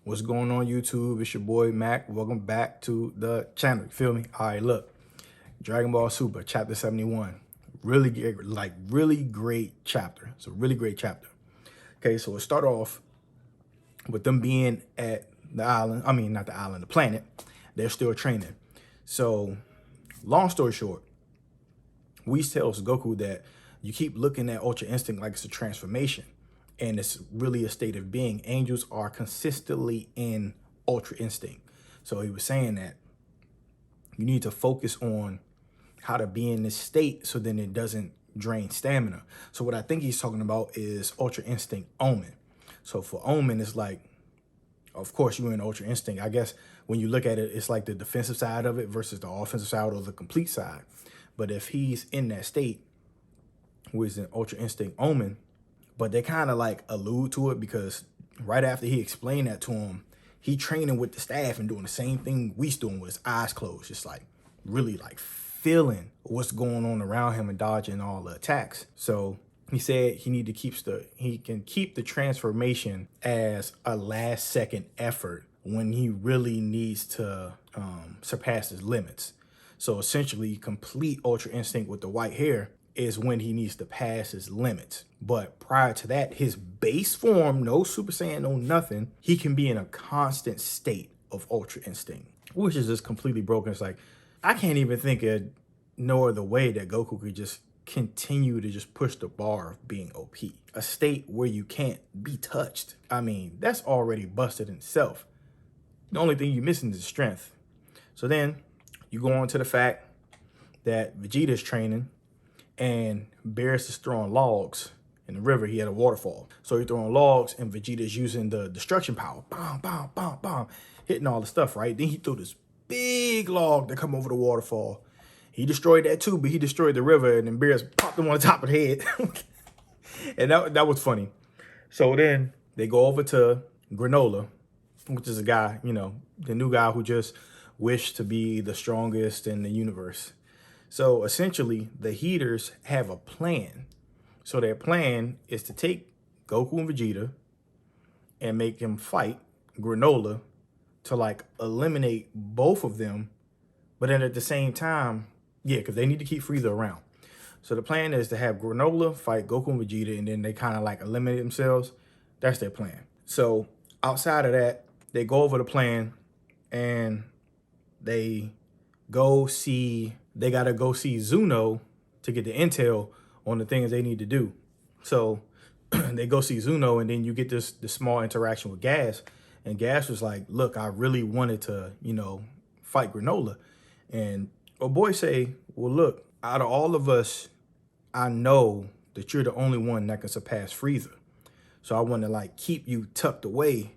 What's going on, YouTube? It's your boy Mack. Welcome back to the channel. You feel me? All right, look. Dragon Ball Super, chapter 71. Really great chapter. It's a really great chapter. Okay, so it start off with them being at the island. I mean, not the island, the planet. They're still training. So, long story short, Whis tells Goku that you keep looking at Ultra Instinct like it's a transformation. And it's really a state of being. Angels are consistently in Ultra Instinct. So he was saying that you need to focus on how to be in this state so then it doesn't drain stamina. So what I think he's talking about is Ultra Instinct Omen. So for Omen, it's like, of course, you're in Ultra Instinct. I guess when you look at it, it's like the defensive side of it versus the offensive side or the complete side. But if he's in that state, who is in Ultra Instinct Omen, but they kind of like allude to it because right after he explained that to him, he training with the staff and doing the same thing Whis doing with his eyes closed, just like really like feeling what's going on around him and dodging all the attacks. So he said he can keep the transformation as a last second effort when he really needs to surpass his limits. So essentially, complete Ultra Instinct with the white hair is when he needs to pass his limits. But prior to that, his base form, no Super Saiyan, no nothing, he can be in a constant state of Ultra Instinct, which is just completely broken. It's like, I can't even think of no other way that Goku could just continue to just push the bar of being OP. A state where you can't be touched. I mean, that's already busted in itself. The only thing you're missing is strength. So then you go on to the fact that Vegeta's training and Beerus is throwing logs in the river. He had a waterfall. So he's throwing logs and Vegeta's using the destruction power. Bam, bam, bam, bam. Hitting all the stuff, right? Then he threw this big log that come over the waterfall. He destroyed that too, but he destroyed the river and then Beerus popped him on the top of the head. And that was funny. So then they go over to Granola, which is a guy, you know, the new guy who just wished to be the strongest in the universe. So essentially, the Heaters have a plan. So their plan is to take Goku and Vegeta and make him fight Granola to like eliminate both of them. But then at the same time, yeah, because they need to keep Frieza around. So the plan is to have Granola fight Goku and Vegeta and then they kind of like eliminate themselves. That's their plan. So outside of that, they go over the plan and they gotta go see Zuno to get the intel on the things they need to do. So they go see Zuno and then you get this small interaction with Gas. And Gas was like, look, I really wanted to, you know, fight Granola. And a boy say, well, look, out of all of us, I know that you're the only one that can surpass Frieza. So I want to like keep you tucked away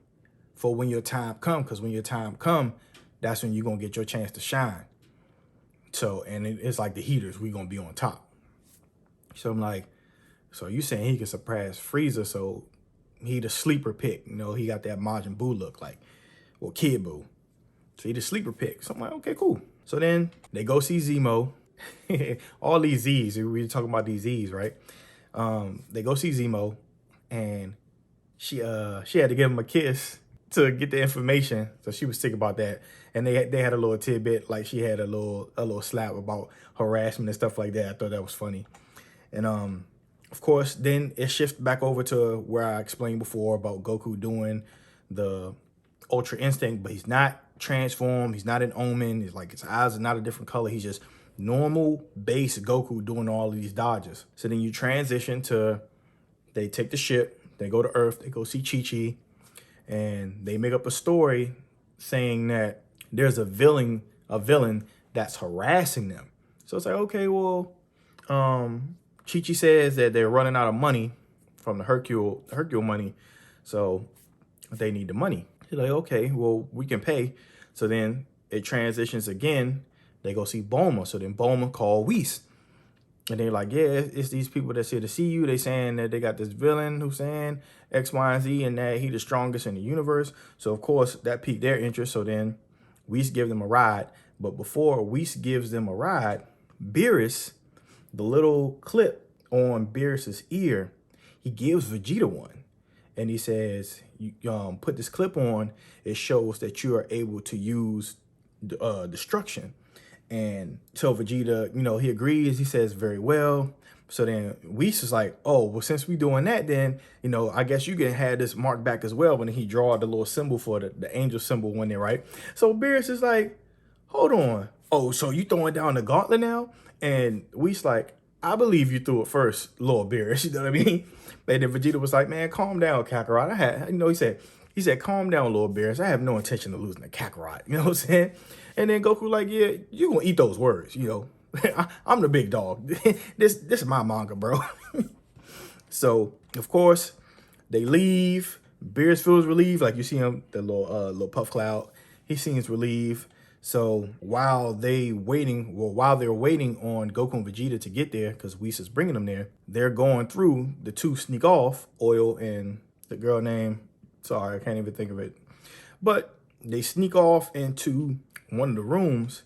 for when your time come, because when your time come, that's when you're going to get your chance to shine. So, and it's like the Heaters, we going to be on top. So I'm like, so you saying he can surpass Frieza, so he the sleeper pick. You know, he got that Majin Buu look like, well, Kid Buu. So he the sleeper pick. So I'm like, okay, cool. So then they go see Zemo. All these Z's, we were talking about these Z's, right? They go see Zemo, and she had to give him a kiss to get the information. So she was sick about that. And they had a little tidbit, like she had a little slap about harassment and stuff like that. I thought that was funny. And of course, then it shifts back over to where I explained before about Goku doing the Ultra Instinct, but he's not transformed. He's not an Omen. He's like, his eyes are not a different color. He's just normal base Goku doing all of these dodges. So then you transition to, they take the ship, they go to Earth, they go see Chi-Chi, and they make up a story saying that there's a villain that's harassing them. So it's like, okay, well, Chi-Chi says that they're running out of money from the Hercule money, so they need the money. He's like, okay, well, we can pay. So then it transitions again. They go see Bulma. So then Bulma call Whis. And they're like, yeah, it's these people that's here to see you. They saying that they got this villain who's saying X, Y, and Z, and that he the strongest in the universe. So, of course, that piqued their interest. So then Whis give them a ride. But before Whis gives them a ride, Beerus, the little clip on Beerus's ear, he gives Vegeta one. and he says, you put this clip on, it shows that you are able to use destruction. And so Vegeta, he agrees. He says, very well. So then Whis is like, oh, well, since we doing that, then, I guess you can have this mark back as well. When he draw the little symbol for the angel symbol when there, right? So Beerus is like, hold on. Oh, so you throwing down the gauntlet now? And Whis like, I believe you threw it first, Lord Beerus. You know what I mean? And then Vegeta was like, man, calm down, Kakarot. He said, calm down, Lord Beerus. I have no intention of losing to Kakarot. You know what I'm saying? And then Goku like, yeah, you gonna eat those words, I'm the big dog. This is my manga, bro. So, of course, they leave. Beerus feels relieved. Like you see him, the little puff cloud. He seems relieved. So while they're waiting on Goku and Vegeta to get there, because Whis is bringing them there, they're going through. The two sneak off, Oil and the girl name, sorry, I can't even think of it. But they sneak off into one of the rooms,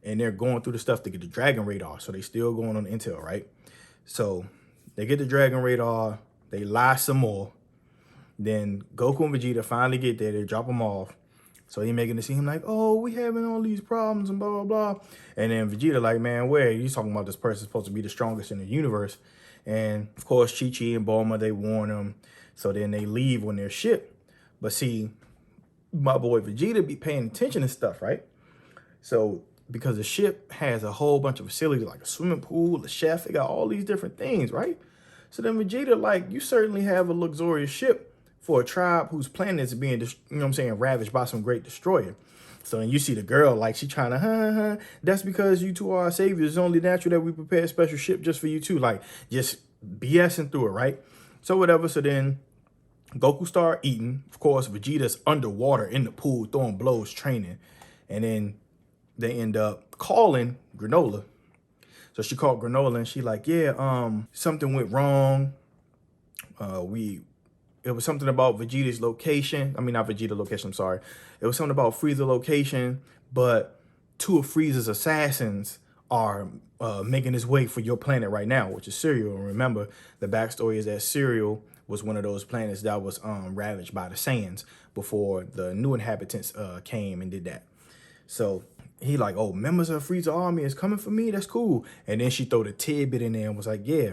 and they're going through the stuff to get the Dragon Radar. So they still going on intel, right? So they get the Dragon Radar, they lie some more. Then Goku and Vegeta finally get there, they drop them off. So he making it seem like, oh, we having all these problems and blah, blah, blah. And then Vegeta like, man, where? You talking about this person supposed to be the strongest in the universe. And, of course, Chi-Chi and Bulma, they warn them. So then they leave on their ship. But see, my boy Vegeta be paying attention to stuff, right? So because the ship has a whole bunch of facilities like a swimming pool, a chef, it got all these different things, right? So then Vegeta like, you certainly have a luxurious ship for a tribe whose planet is being, ravaged by some great destroyer. So then you see the girl, like, she trying to, that's because you two are our saviors. It's only natural that we prepare a special ship just for you two. Like, just BSing through it, right? So whatever. So then Goku start eating. Of course, Vegeta's underwater in the pool, throwing blows, training. And then they end up calling Granola. So she called Granola and she like, yeah, something went wrong. It was something about Vegeta's location. I mean, not Vegeta location, I'm sorry. It was something about Frieza's location, but two of Frieza's assassins are making his way for your planet right now, which is Cereal. And remember, the backstory is that Cereal was one of those planets that was ravaged by the Saiyans before the new inhabitants came and did that. So he like, oh, members of Frieza army is coming for me. That's cool. And then she throw the tidbit in there and was like, yeah,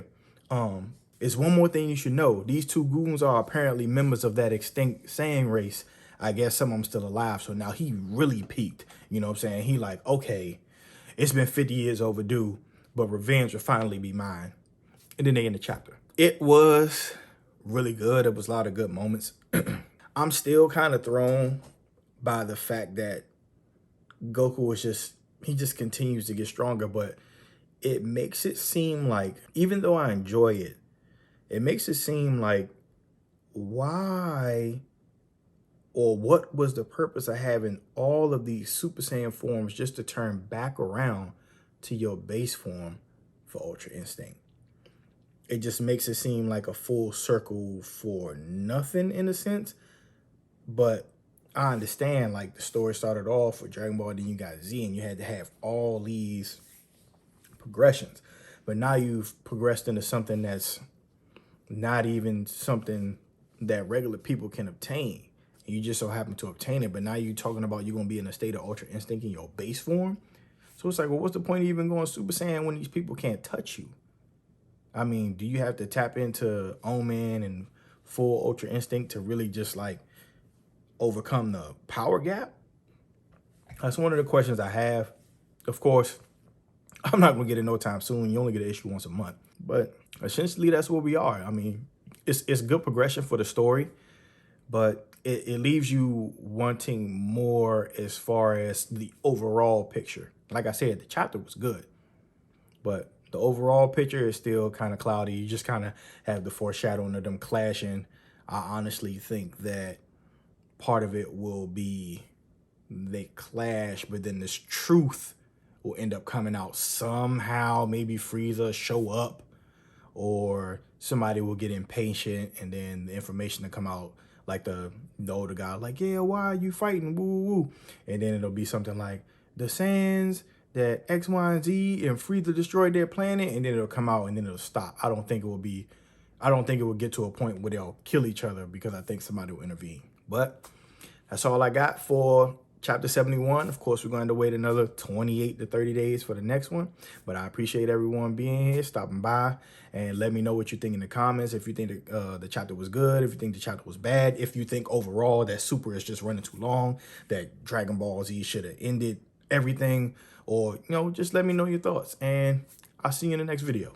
it's one more thing you should know. These two goons are apparently members of that extinct Saiyan race. I guess some of them still alive. So now he really peaked. You know what I'm saying? He like, okay, it's been 50 years overdue, but revenge will finally be mine. And then they end the chapter. It was really good. It was a lot of good moments. I'm still kind of thrown by the fact that Goku he just continues to get stronger, but it makes it seem like, even though I enjoy it, it makes it seem like why or what was the purpose of having all of these Super Saiyan forms just to turn back around to your base form for Ultra Instinct? It just makes it seem like a full circle for nothing in a sense. But I understand, like, the story started off with Dragon Ball, then you got Z, and you had to have all these progressions. But now you've progressed into something that's not even something that regular people can obtain. You just so happen to obtain it, but now you're talking about you're going to be in a state of Ultra Instinct in your base form. So it's like, well, what's the point of even going Super Saiyan when these people can't touch you? I mean, do you have to tap into Omen and full Ultra Instinct to really just like overcome the power gap? That's one of the questions I have. Of course, I'm not going to get it no time soon. You only get an issue once a month. But essentially, that's where we are. I mean, it's good progression for the story, but it leaves you wanting more as far as the overall picture. Like I said, the chapter was good, but the overall picture is still kind of cloudy. You just kind of have the foreshadowing of them clashing. I honestly think that part of it will be they clash, but then this truth will end up coming out somehow. Maybe Frieza show up, or somebody will get impatient, and then the information will come out, like the older guy, like, yeah, why are you fighting? Woo, woo, woo. And then it'll be something like the Saiyans that X, Y, and Z and Frieza destroyed their planet, and then it'll come out and then it'll stop. I don't think it will be I don't think it will get to a point where they'll kill each other because I think somebody will intervene. But that's all I got for chapter 71. Of course, we're going to wait another 28 to 30 days for the next one. But I appreciate everyone being here, stopping by, and let me know what you think in the comments. If you think the chapter was good, if you think the chapter was bad, if you think overall that Super is just running too long, that Dragon Ball Z should have ended everything, or, just let me know your thoughts. And I'll see you in the next video.